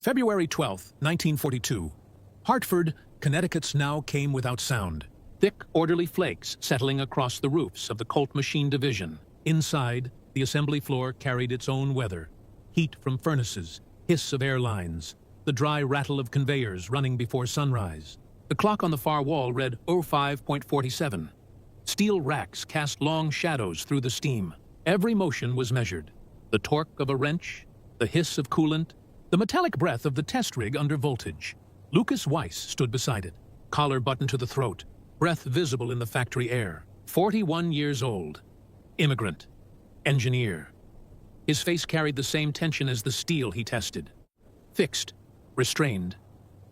February 12, 1942. Hartford, Connecticut's now came without sound. Thick, orderly flakes settling across the roofs of the Colt Machine Division. Inside, the assembly floor carried its own weather. Heat from furnaces, hiss of airlines, the dry rattle of conveyors running before sunrise. The clock on the far wall read 05:47. Steel racks cast long shadows through the steam. Every motion was measured. The torque of a wrench, the hiss of coolant, the metallic breath of the test rig under voltage. Lucas Weiss stood beside it, collar buttoned to the throat, breath visible in the factory air. 41 years old. Immigrant. Engineer. His face carried the same tension as the steel he tested. Fixed, restrained,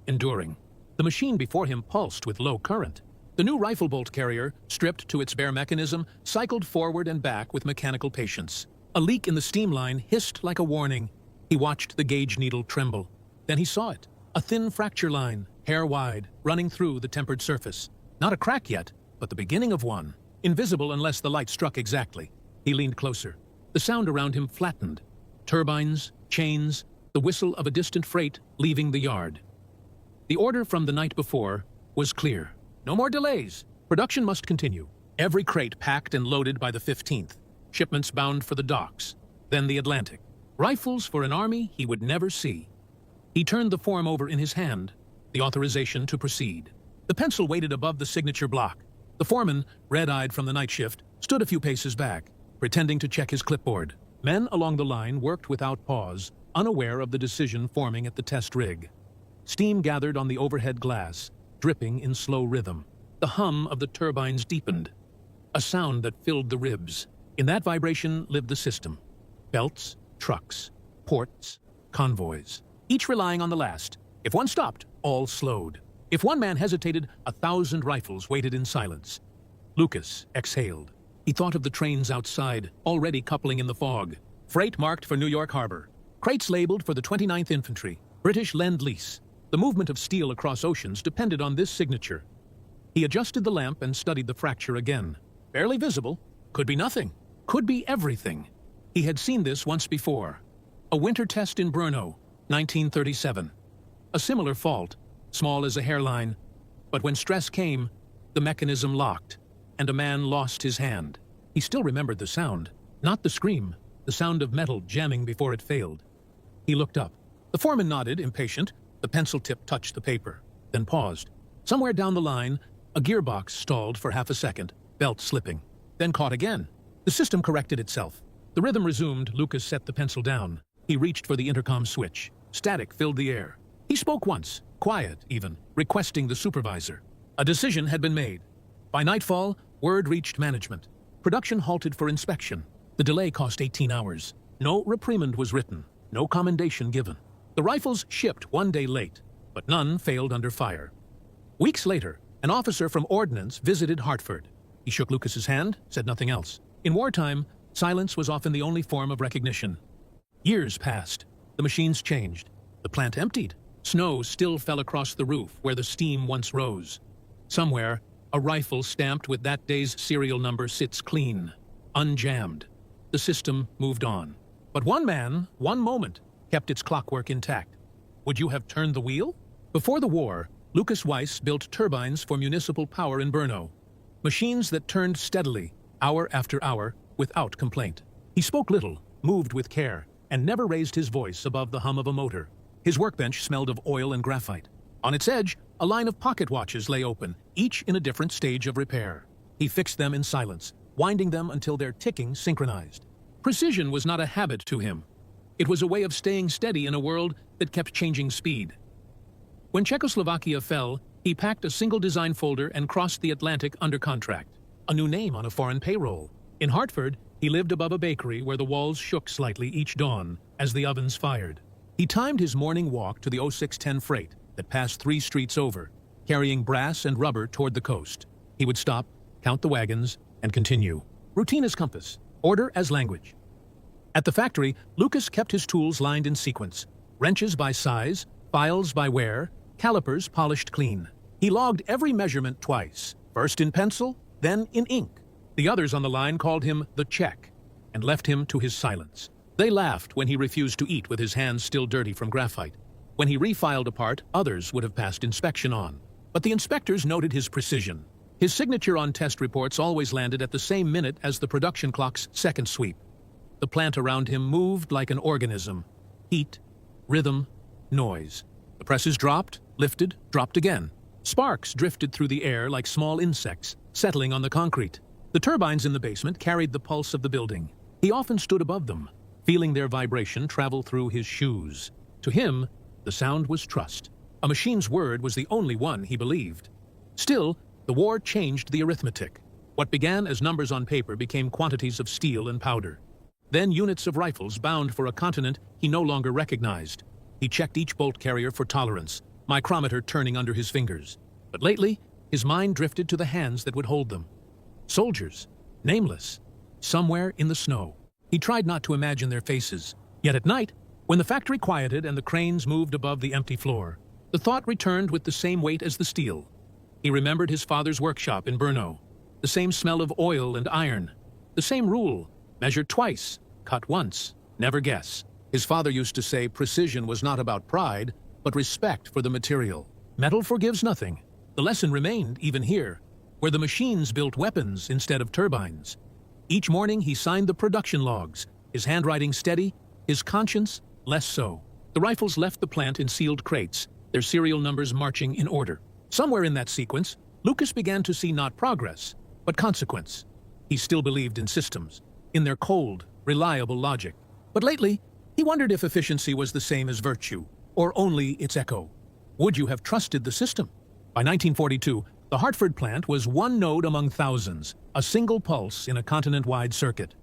enduring. The machine before him pulsed with low current. The new rifle bolt carrier, stripped to its bare mechanism, cycled forward and back with mechanical patience. A leak in the steam line hissed like a warning. He watched the gauge needle tremble. Then he saw it. A thin fracture line, hair wide, running through the tempered surface. Not a crack yet, but the beginning of one. Invisible unless the light struck exactly. He leaned closer. The sound around him flattened. Turbines, chains, the whistle of a distant freight leaving the yard. The order from the night before was clear. No more delays. Production must continue. Every crate packed and loaded by the 15th. Shipments bound for the docks. Then the Atlantic. Rifles for an army he would never see. He turned the form over in his hand, the authorization to proceed. The pencil waited above the signature block. The foreman, red-eyed from the night shift, stood a few paces back, pretending to check his clipboard. Men along the line worked without pause, unaware of the decision forming at the test rig. Steam gathered on the overhead glass, dripping in slow rhythm. The hum of the turbines deepened, a sound that filled the ribs. In that vibration lived the system. Belts, trucks, ports, convoys, each relying on the last. If one stopped, all slowed. If one man hesitated, 1,000 rifles waited in silence. Lucas exhaled. He thought of the trains outside, already coupling in the fog. Freight marked for New York Harbor. Crates labeled for the 29th Infantry. British Lend-Lease. The movement of steel across oceans depended on this signature. He adjusted the lamp and studied the fracture again. Barely visible. Could be nothing. Could be everything. He had seen this once before. A winter test in Brno, 1937. A similar fault, small as a hairline, but when stress came, the mechanism locked, and a man lost his hand. He still remembered the sound, not the scream, the sound of metal jamming before it failed. He looked up. The foreman nodded, impatient. The pencil tip touched the paper, then paused. Somewhere down the line, a gearbox stalled for half a second, belt slipping, then caught again. The system corrected itself. The rhythm resumed. Lucas set the pencil down. He reached for the intercom switch. Static filled the air. He spoke once, quiet even, requesting the supervisor. A decision had been made. By nightfall, word reached management. Production halted for inspection. The delay cost 18 hours. No reprimand was written, no commendation given. The rifles shipped one day late, but none failed under fire. Weeks later, an officer from Ordnance visited Hartford. He shook Lucas's hand, said nothing else. In wartime, silence was often the only form of recognition. Years passed. The machines changed. The plant emptied. Snow still fell across the roof where the steam once rose. Somewhere, a rifle stamped with that day's serial number sits clean, unjammed. The system moved on. But one man, one moment, kept its clockwork intact. Would you have turned the wheel? Before the war, Lucas Weiss built turbines for municipal power in Brno. Machines that turned steadily, hour after hour, without complaint. He spoke little, moved with care, and never raised his voice above the hum of a motor. His workbench smelled of oil and graphite. On its edge, a line of pocket watches lay open, each in a different stage of repair. He fixed them in silence, winding them until their ticking synchronized. Precision was not a habit to him. It was a way of staying steady in a world that kept changing speed. When Czechoslovakia fell, he packed a single design folder and crossed the Atlantic under contract. A new name on a foreign payroll. In Hartford, he lived above a bakery where the walls shook slightly each dawn as the ovens fired. He timed his morning walk to the 0610 freight that passed 3 streets over, carrying brass and rubber toward the coast. He would stop, count the wagons, and continue. Routine as compass, order as language. At the factory, Lucas kept his tools lined in sequence. Wrenches by size, files by wear, calipers polished clean. He logged every measurement twice, first in pencil, then in ink. The others on the line called him the Czech and left him to his silence. They laughed when he refused to eat with his hands still dirty from graphite. When he refiled a part, others would have passed inspection on. But the inspectors noted his precision. His signature on test reports always landed at the same minute as the production clock's second sweep. The plant around him moved like an organism. Heat, rhythm, noise. The presses dropped, lifted, dropped again. Sparks drifted through the air like small insects, settling on the concrete. The turbines in the basement carried the pulse of the building. He often stood above them, feeling their vibration travel through his shoes. To him, the sound was trust. A machine's word was the only one he believed. Still, the war changed the arithmetic. What began as numbers on paper became quantities of steel and powder. Then units of rifles bound for a continent he no longer recognized. He checked each bolt carrier for tolerance, micrometer turning under his fingers. But lately, his mind drifted to the hands that would hold them. Soldiers, nameless, somewhere in the snow. He tried not to imagine their faces. Yet at night, when the factory quieted and the cranes moved above the empty floor, the thought returned with the same weight as the steel. He remembered his father's workshop in Brno, the same smell of oil and iron, the same rule, measure twice, cut once, never guess. His father used to say precision was not about pride, but respect for the material. Metal forgives nothing. The lesson remained even here, where the machines built weapons instead of turbines. Each morning he signed the production logs, his handwriting steady, his conscience less so. The rifles left the plant in sealed crates, their serial numbers marching in order. Somewhere in that sequence, Lucas began to see not progress, but consequence. He still believed in systems, in their cold, reliable logic. But lately, he wondered if efficiency was the same as virtue, or only its echo. Would you have trusted the system? By 1942, the Hartford plant was one node among thousands, a single pulse in a continent-wide circuit.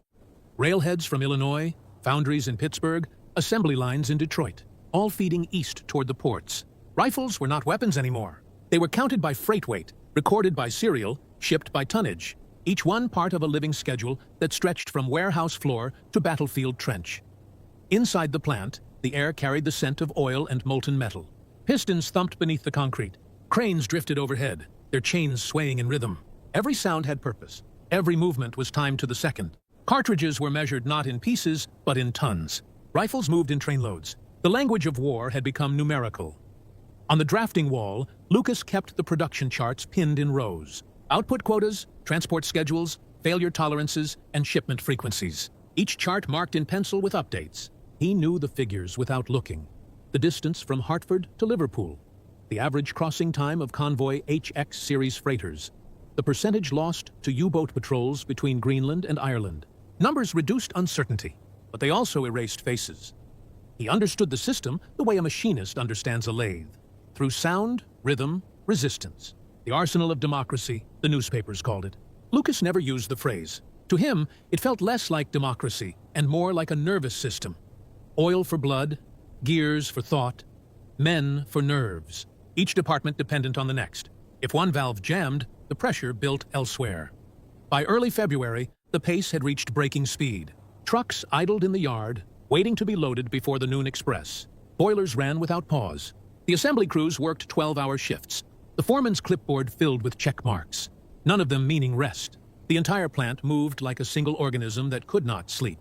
Railheads from Illinois, foundries in Pittsburgh, assembly lines in Detroit, all feeding east toward the ports. Rifles were not weapons anymore. They were counted by freight weight, recorded by serial, shipped by tonnage, each one part of a living schedule that stretched from warehouse floor to battlefield trench. Inside the plant, the air carried the scent of oil and molten metal. Pistons thumped beneath the concrete. Cranes drifted overhead, their chains swaying in rhythm. Every sound had purpose. Every movement was timed to the second. Cartridges were measured not in pieces, but in tons. Rifles moved in trainloads. The language of war had become numerical. On the drafting wall, Lucas kept the production charts pinned in rows. Output quotas, transport schedules, failure tolerances, and shipment frequencies. Each chart marked in pencil with updates. He knew the figures without looking. The distance from Hartford to Liverpool. The average crossing time of Convoy HX series freighters. The percentage lost to U-boat patrols between Greenland and Ireland. Numbers reduced uncertainty, but they also erased faces. He understood the system the way a machinist understands a lathe. Through sound, rhythm, resistance. The arsenal of democracy, the newspapers called it. Lucas never used the phrase. To him, it felt less like democracy and more like a nervous system. Oil for blood, gears for thought, men for nerves. Each department dependent on the next. If one valve jammed, the pressure built elsewhere. By early February, the pace had reached breaking speed. Trucks idled in the yard, waiting to be loaded before the noon express. Boilers ran without pause. The assembly crews worked 12-hour shifts. The foreman's clipboard filled with check marks, none of them meaning rest. The entire plant moved like a single organism that could not sleep.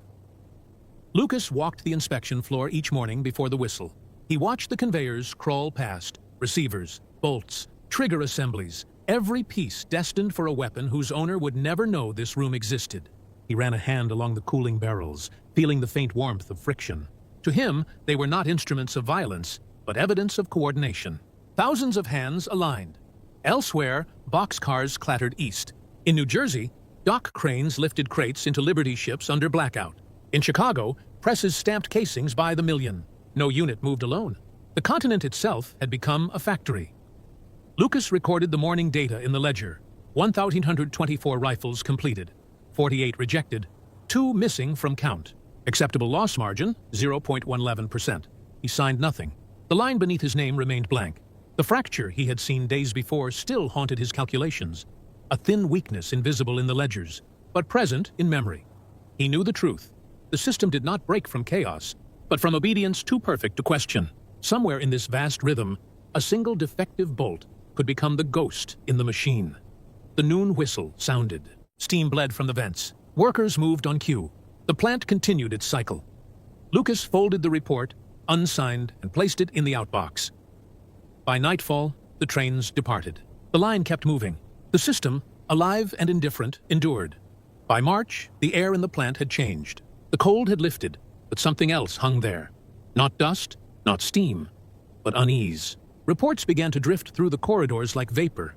Lucas walked the inspection floor each morning before the whistle. He watched the conveyors crawl past, receivers, bolts, trigger assemblies, every piece destined for a weapon whose owner would never know this room existed. He ran a hand along the cooling barrels, feeling the faint warmth of friction. To him, they were not instruments of violence, but evidence of coordination. Thousands of hands aligned. Elsewhere, boxcars clattered east. In New Jersey, dock cranes lifted crates into Liberty ships under blackout. In Chicago, presses stamped casings by the million. No unit moved alone. The continent itself had become a factory. Lucas recorded the morning data in the ledger. 1,324 rifles completed, 48 rejected, 2 missing from count. Acceptable loss margin, 0.11%. He signed nothing. The line beneath his name remained blank. The fracture he had seen days before still haunted his calculations. A thin weakness invisible in the ledgers, but present in memory. He knew the truth. The system did not break from chaos, but from obedience too perfect to question. Somewhere in this vast rhythm, a single defective bolt could become the ghost in the machine. The noon whistle sounded. Steam bled from the vents. Workers moved on cue. The plant continued its cycle. Lucas folded the report, unsigned, and placed it in the outbox. By nightfall, the trains departed. The line kept moving. The system, alive and indifferent, endured. By March, the air in the plant had changed. The cold had lifted, but something else hung there. Not dust, not steam, but unease. Reports began to drift through the corridors like vapor.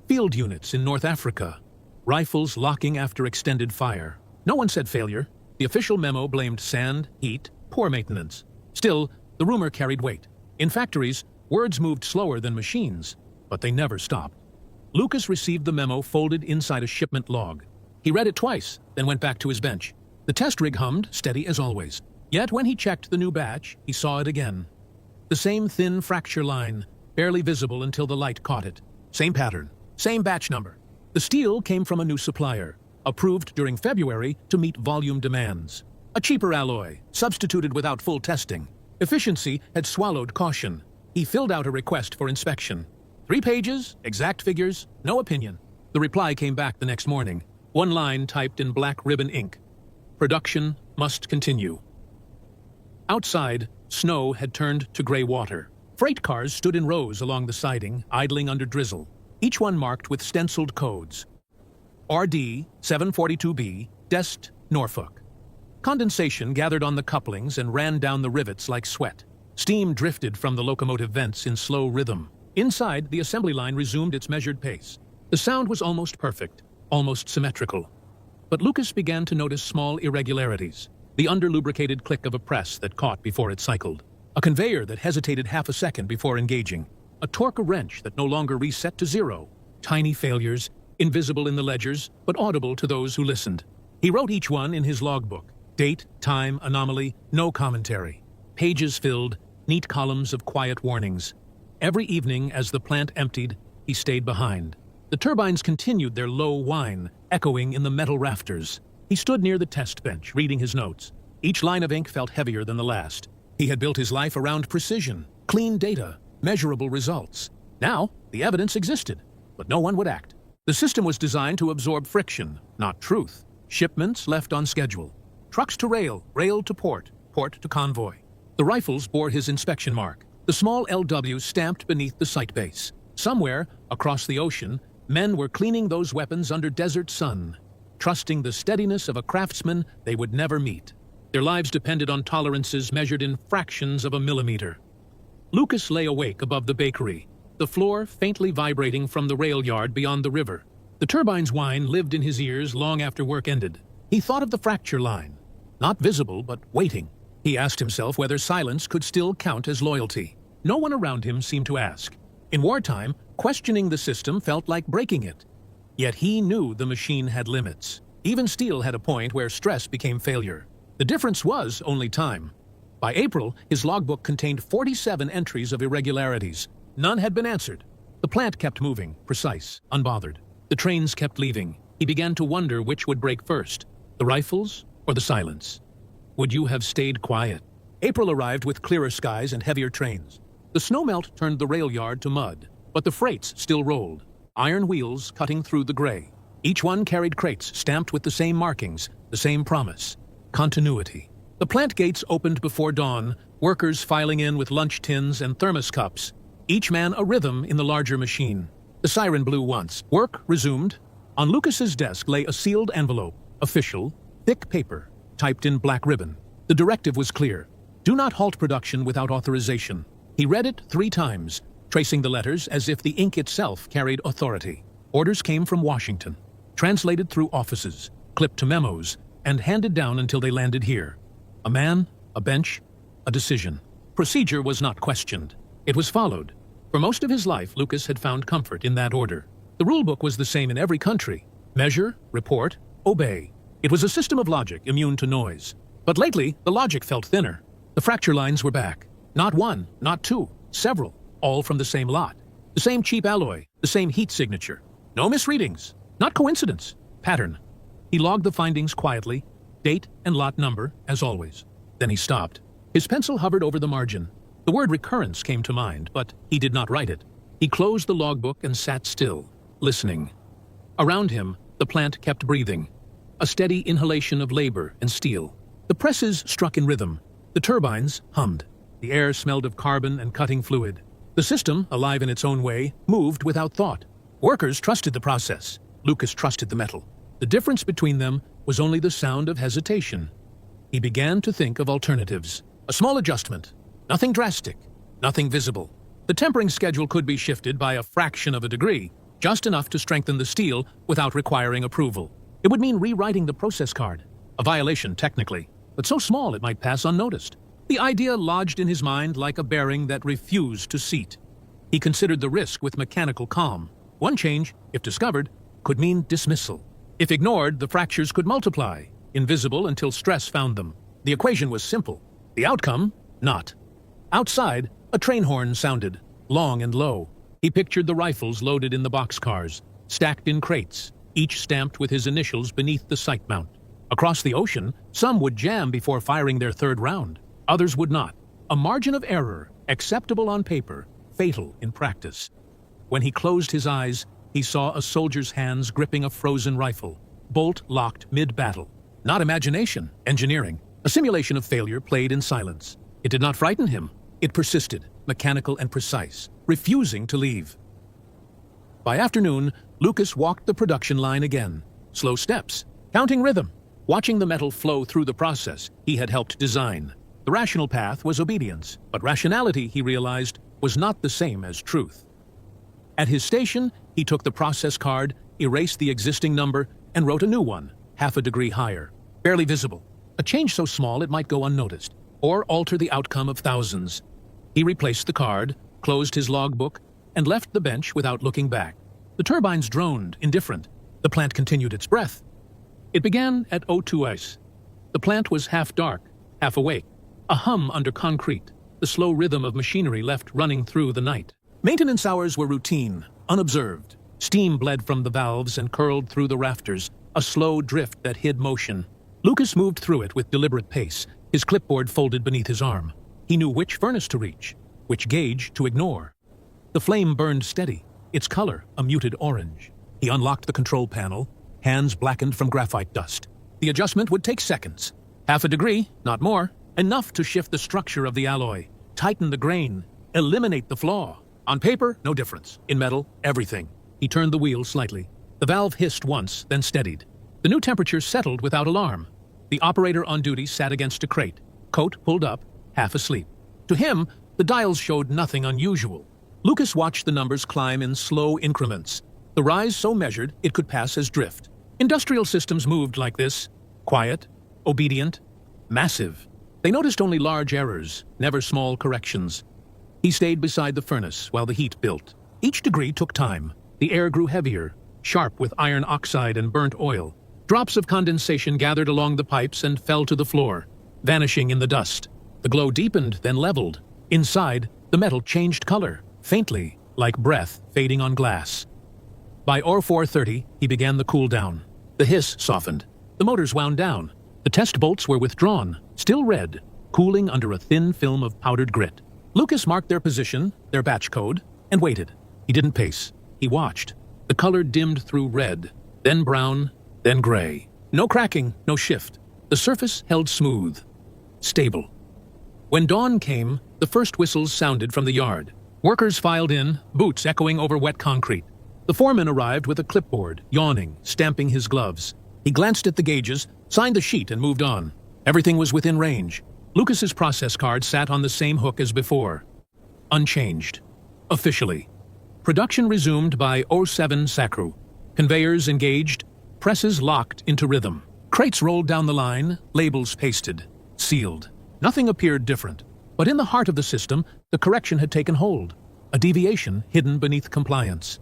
Field units in North Africa. Rifles locking after extended fire. No one said failure. The official memo blamed sand, heat, poor maintenance. Still, the rumor carried weight. In factories, words moved slower than machines, but they never stopped. Lucas received the memo folded inside a shipment log. He read it twice, then went back to his bench. The test rig hummed, steady as always. Yet when he checked the new batch, he saw it again. The same thin fracture line, barely visible until the light caught it. Same pattern, same batch number. The steel came from a new supplier, approved during February to meet volume demands. A cheaper alloy, substituted without full testing. Efficiency had swallowed caution. He filled out a request for inspection. 3 pages, exact figures, no opinion. The reply came back the next morning. 1 line typed in black ribbon ink. Production must continue. Outside, snow had turned to gray water. Freight cars stood in rows along the siding, idling under drizzle, each one marked with stenciled codes. RD 742B, Dest, Norfolk. Condensation gathered on the couplings and ran down the rivets like sweat. Steam drifted from the locomotive vents in slow rhythm. Inside, the assembly line resumed its measured pace. The sound was almost perfect, almost symmetrical. But Lucas began to notice small irregularities. The under-lubricated click of a press that caught before it cycled. A conveyor that hesitated half a second before engaging. A torque wrench that no longer reset to 0. Tiny failures, invisible in the ledgers, but audible to those who listened. He wrote each one in his logbook. Date, time, anomaly, no commentary. Pages filled, neat columns of quiet warnings. Every evening, as the plant emptied, he stayed behind. The turbines continued their low whine, echoing in the metal rafters. He stood near the test bench, reading his notes. Each line of ink felt heavier than the last. He had built his life around precision, clean data, measurable results. Now, the evidence existed, but no one would act. The system was designed to absorb friction, not truth. Shipments left on schedule. Trucks to rail, rail to port, port to convoy. The rifles bore his inspection mark, the small LW stamped beneath the sight base. Somewhere, across the ocean, men were cleaning those weapons under desert sun, trusting the steadiness of a craftsman they would never meet. Their lives depended on tolerances measured in fractions of a millimeter. Lucas lay awake above the bakery, the floor faintly vibrating from the rail yard beyond the river. The turbine's whine lived in his ears long after work ended. He thought of the fracture line, not visible but waiting. He asked himself whether silence could still count as loyalty. No one around him seemed to ask. In wartime, questioning the system felt like breaking it. Yet he knew the machine had limits. Even steel had a point where stress became failure. The difference was only time. By April, his logbook contained 47 entries of irregularities. None had been answered. The plant kept moving, precise, unbothered. The trains kept leaving. He began to wonder which would break first, the rifles or the silence. Would you have stayed quiet? April arrived with clearer skies and heavier trains. The snowmelt turned the rail yard to mud, but the freights still rolled, iron wheels cutting through the gray. Each one carried crates stamped with the same markings, the same promise. Continuity. The plant gates opened before dawn, workers filing in with lunch tins and thermos cups, each man a rhythm in the larger machine. The siren blew once. Work resumed. On Lucas's desk lay a sealed envelope, official, thick paper, typed in black ribbon. The directive was clear. Do not halt production without authorization. He read it 3 times, tracing the letters as if the ink itself carried authority. Orders came from Washington, translated through offices, clipped to memos, and handed down until they landed here. A man, a bench, a decision. Procedure was not questioned. It was followed. For most of his life, Lucas had found comfort in that order. The rulebook was the same in every country. Measure, report, obey. It was a system of logic immune to noise. But lately, the logic felt thinner. The fracture lines were back. Not 1, not 2, several, all from the same lot. The same cheap alloy, the same heat signature. No misreadings. Not coincidence. Pattern. He logged the findings quietly, date and lot number, as always. Then he stopped. His pencil hovered over the margin. The word recurrence came to mind, but he did not write it. He closed the logbook and sat still, listening. Around him, the plant kept breathing. A steady inhalation of labor and steel. The presses struck in rhythm. The turbines hummed. The air smelled of carbon and cutting fluid. The system, alive in its own way, moved without thought. Workers trusted the process. Lucas trusted the metal. The difference between them was only the sound of hesitation. He began to think of alternatives. A small adjustment. Nothing drastic. Nothing visible. The tempering schedule could be shifted by a fraction of a degree, just enough to strengthen the steel without requiring approval. It would mean rewriting the process card. A violation, technically, but so small it might pass unnoticed. The idea lodged in his mind like a bearing that refused to seat. He considered the risk with mechanical calm. One change, if discovered, could mean dismissal. If ignored, the fractures could multiply, invisible until stress found them. The equation was simple. The outcome, not. Outside, a train horn sounded, long and low. He pictured the rifles loaded in the boxcars, stacked in crates, each stamped with his initials beneath the sight mount. Across the ocean, some would jam before firing their third round. Others would not. A margin of error, acceptable on paper, fatal in practice. When he closed his eyes, he saw a soldier's hands gripping a frozen rifle, bolt locked mid-battle. Not imagination, engineering. A simulation of failure played in silence. It did not frighten him. It persisted, mechanical and precise, refusing to leave. By afternoon, Lucas walked the production line again. Slow steps, counting rhythm, watching the metal flow through the process he had helped design. The rational path was obedience, but rationality, he realized, was not the same as truth. At his station, he took the process card, erased the existing number, and wrote a new one, half a degree higher, barely visible. A change so small it might go unnoticed, or alter the outcome of thousands. He replaced the card, closed his logbook, and left the bench without looking back. The turbines droned, indifferent. The plant continued its breath. It began at O2 ice. The plant was half dark, half awake. A hum under concrete, the slow rhythm of machinery left running through the night. Maintenance hours were routine, unobserved. Steam bled from the valves and curled through the rafters, a slow drift that hid motion. Lucas moved through it with deliberate pace, his clipboard folded beneath his arm. He knew which furnace to reach, which gauge to ignore. The flame burned steady, its color a muted orange. He unlocked the control panel, hands blackened from graphite dust. The adjustment would take seconds. Half a degree, not more, enough to shift the structure of the alloy, tighten the grain, eliminate the flaw. On paper, no difference. In metal, everything. He turned the wheel slightly. The valve hissed once, then steadied. The new temperature settled without alarm. The operator on duty sat against a crate, coat pulled up, half asleep. To him, the dials showed nothing unusual. Lucas watched the numbers climb in slow increments, the rise so measured it could pass as drift. Industrial systems moved like this, quiet, obedient, massive. They noticed only large errors, never small corrections. He stayed beside the furnace while the heat built. Each degree took time. The air grew heavier, sharp with iron oxide and burnt oil. Drops of condensation gathered along the pipes and fell to the floor, vanishing in the dust. The glow deepened, then leveled. Inside, the metal changed color, faintly, like breath fading on glass. By or 4:30, he began the cool down. The hiss softened. The motors wound down. The test bolts were withdrawn, still red, cooling under a thin film of powdered grit. Lucas marked their position, their batch code, and waited. He didn't pace. He watched. The color dimmed through red, then brown, then gray. No cracking, no shift. The surface held smooth, stable. When dawn came, the first whistles sounded from the yard. Workers filed in, boots echoing over wet concrete. The foreman arrived with a clipboard, yawning, stamping his gloves. He glanced at the gauges, signed the sheet, and moved on. Everything was within range. Lucas's process card sat on the same hook as before. Unchanged. Officially. Production resumed by 07 Sacru. Conveyors engaged, presses locked into rhythm. Crates rolled down the line, labels pasted, sealed. Nothing appeared different. But in the heart of the system, the correction had taken hold. A deviation hidden beneath compliance.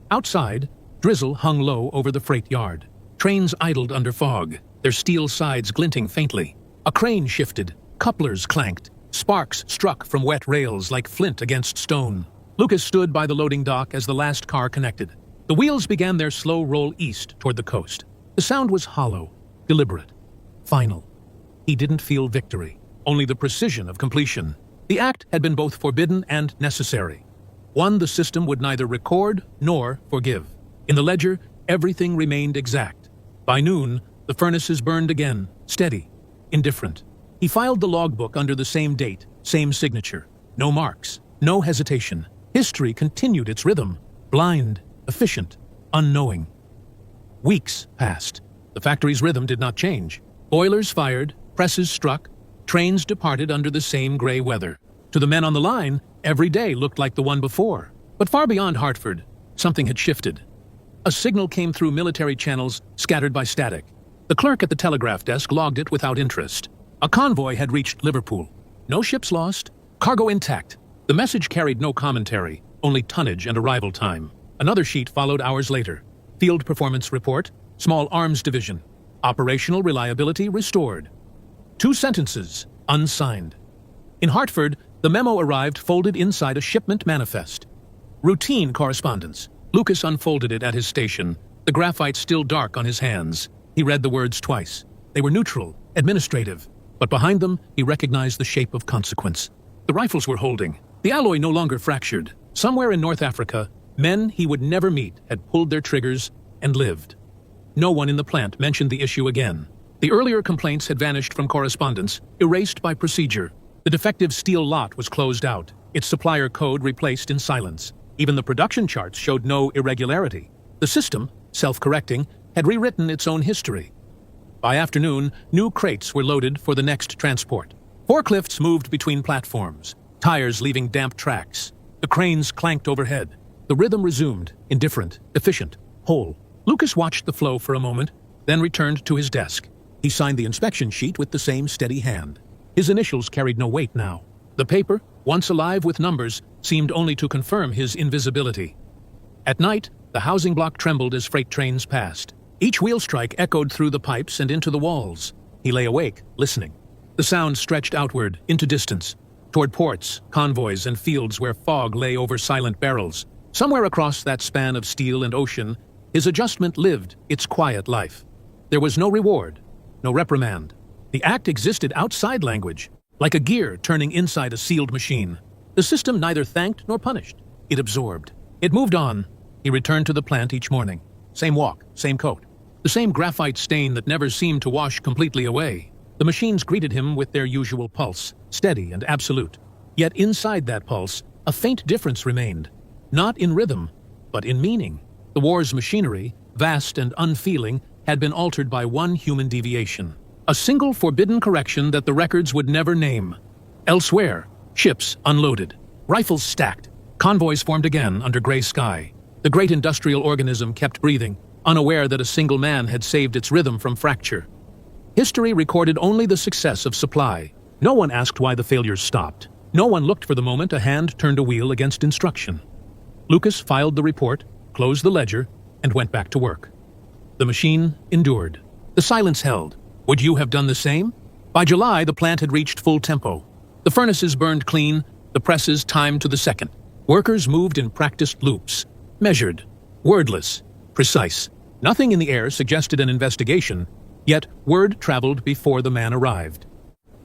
Outside, drizzle hung low over the freight yard. Trains idled under fog, their steel sides glinting faintly. A crane shifted, couplers clanked, sparks struck from wet rails like flint against stone. Lucas stood by the loading dock as the last car connected. The wheels began their slow roll east toward the coast. The sound was hollow, deliberate, final. He didn't feel victory, only the precision of completion. The act had been both forbidden and necessary. One the system would neither record nor forgive. In the ledger, everything remained exact. By noon, the furnaces burned again, steady, indifferent. He filed the logbook under the same date, same signature. No marks, no hesitation. History continued its rhythm, blind, efficient, unknowing. Weeks passed. The factory's rhythm did not change. Boilers fired, presses struck, trains departed under the same gray weather. To the men on the line, every day looked like the one before. But far beyond Hartford, something had shifted. A signal came through military channels scattered by static. The clerk at the telegraph desk logged it without interest. A convoy had reached Liverpool. No ships lost, cargo intact. The message carried no commentary, only tonnage and arrival time. Another sheet followed hours later. Field performance report, Small Arms Division. Operational reliability restored. 2 sentences, unsigned. In Hartford, the memo arrived folded inside a shipment manifest. Routine correspondence. Lucas unfolded it at his station, the graphite still dark on his hands. He read the words twice. They were neutral, administrative, but behind them he recognized the shape of consequence. The rifles were holding, the alloy no longer fractured. Somewhere in North Africa, men he would never meet had pulled their triggers and lived. No one in the plant mentioned the issue again. The earlier complaints had vanished from correspondence, erased by procedure. The defective steel lot was closed out, its supplier code replaced in silence. Even the production charts showed no irregularity. The system, self-correcting, had rewritten its own history. By afternoon, new crates were loaded for the next transport. Forklifts moved between platforms, tires leaving damp tracks. The cranes clanked overhead. The rhythm resumed, indifferent, efficient, whole. Lucas watched the flow for a moment, then returned to his desk. He signed the inspection sheet with the same steady hand. His initials carried no weight now. The paper, once alive with numbers, seemed only to confirm his invisibility. At night, the housing block trembled as freight trains passed. Each wheel strike echoed through the pipes and into the walls. He lay awake, listening. The sound stretched outward, into distance, toward ports, convoys, and fields where fog lay over silent barrels. Somewhere across that span of steel and ocean, his adjustment lived its quiet life. There was no reward, no reprimand. The act existed outside language, like a gear turning inside a sealed machine. The system neither thanked nor punished. It absorbed. It moved on. He returned to the plant each morning. Same walk, same coat. The same graphite stain that never seemed to wash completely away. The machines greeted him with their usual pulse, steady and absolute. Yet inside that pulse, a faint difference remained. Not in rhythm, but in meaning. The war's machinery, vast and unfeeling, had been altered by one human deviation. A single forbidden correction that the records would never name. Elsewhere, ships unloaded, rifles stacked, convoys formed again under gray sky. The great industrial organism kept breathing, unaware that a single man had saved its rhythm from fracture. History recorded only the success of supply. No one asked why the failures stopped. No one looked for the moment a hand turned a wheel against instruction. Lucas filed the report, closed the ledger, and went back to work. The machine endured. The silence held. Would you have done the same? By July, the plant had reached full tempo. The furnaces burned clean, the presses timed to the second. Workers moved in practiced loops, measured, wordless, precise. Nothing in the air suggested an investigation, yet word traveled before the man arrived.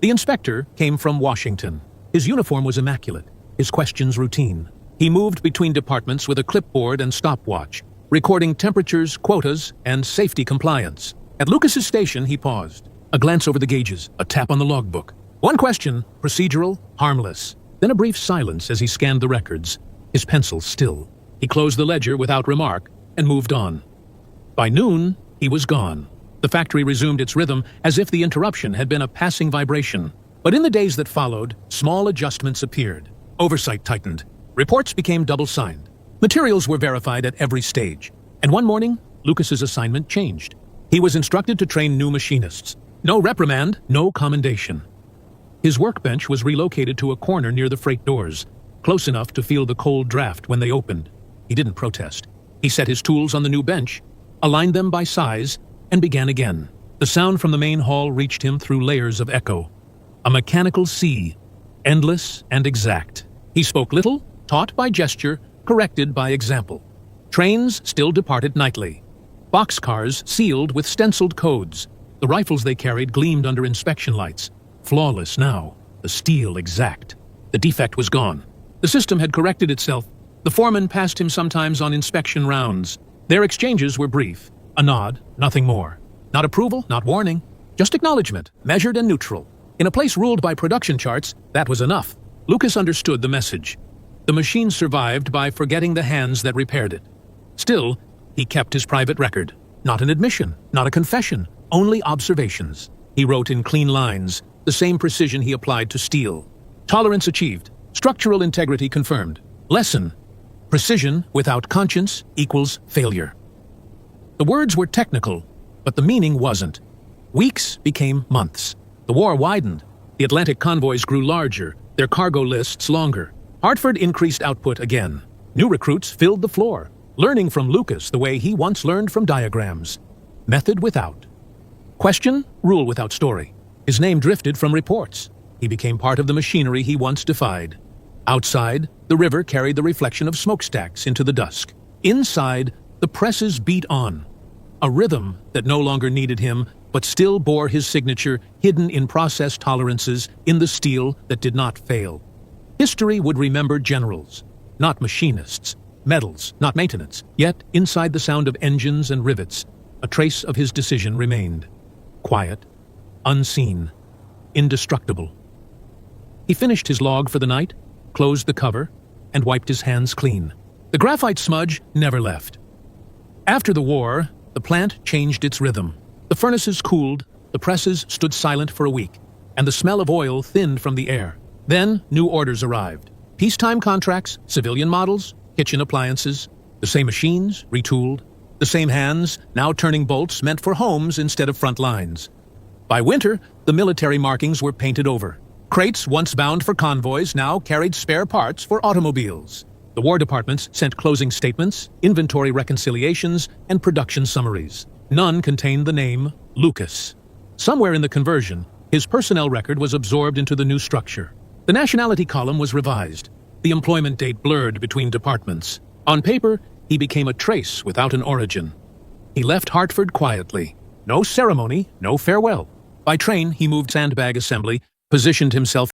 The inspector came from Washington. His uniform was immaculate, his questions routine. He moved between departments with a clipboard and stopwatch, recording temperatures, quotas, and safety compliance. At Lucas's station, he paused. A glance over the gauges, a tap on the logbook. One question, procedural, harmless. Then a brief silence as he scanned the records, his pencil still. He closed the ledger without remark and moved on. By noon, he was gone. The factory resumed its rhythm as if the interruption had been a passing vibration. But in the days that followed, small adjustments appeared. Oversight tightened. Reports became double-signed. Materials were verified at every stage. And one morning, Lucas's assignment changed. He was instructed to train new machinists. No reprimand, no commendation. His workbench was relocated to a corner near the freight doors, close enough to feel the cold draft when they opened. He didn't protest. He set his tools on the new bench, aligned them by size, and began again. The sound from the main hall reached him through layers of echo. A mechanical sea, endless and exact. He spoke little, taught by gesture, corrected by example. Trains still departed nightly. Boxcars sealed with stenciled codes. The rifles they carried gleamed under inspection lights. Flawless now, the steel exact. The defect was gone. The system had corrected itself. The foreman passed him sometimes on inspection rounds. Their exchanges were brief. A nod, nothing more. Not approval, not warning. Just acknowledgement, measured and neutral. In a place ruled by production charts, that was enough. Lucas understood the message. The machine survived by forgetting the hands that repaired it. Still, he kept his private record. Not an admission, not a confession, only observations. He wrote in clean lines, the same precision he applied to steel. Tolerance achieved. Structural integrity confirmed. Lesson: precision without conscience equals failure. The words were technical, but the meaning wasn't. Weeks became months. The war widened. The Atlantic convoys grew larger, their cargo lists longer. Hartford increased output again. New recruits filled the floor, learning from Lucas the way he once learned from diagrams. Method without question, rule without story. His name drifted from reports. He became part of the machinery he once defied. Outside, the river carried the reflection of smokestacks into the dusk. Inside, the presses beat on. A rhythm that no longer needed him, but still bore his signature hidden in process tolerances in the steel that did not fail. History would remember generals, not machinists, medals, not maintenance. Yet, inside the sound of engines and rivets, a trace of his decision remained. Quiet, unseen, indestructible. He finished his log for the night, closed the cover, and wiped his hands clean. The graphite smudge never left. After the war, the plant changed its rhythm. The furnaces cooled, the presses stood silent for a week, and the smell of oil thinned from the air. Then, new orders arrived. Peacetime contracts, civilian models, kitchen appliances, the same machines, retooled, the same hands, now turning bolts meant for homes instead of front lines. By winter, the military markings were painted over. Crates once bound for convoys now carried spare parts for automobiles. The War Departments sent closing statements, inventory reconciliations, and production summaries. None contained the name Lucas. Somewhere in the conversion, his personnel record was absorbed into the new structure. The nationality column was revised. The employment date blurred between departments. On paper, he became a trace without an origin. He left Hartford quietly. No ceremony, no farewell. By train, he moved sandbag assembly, positioned himself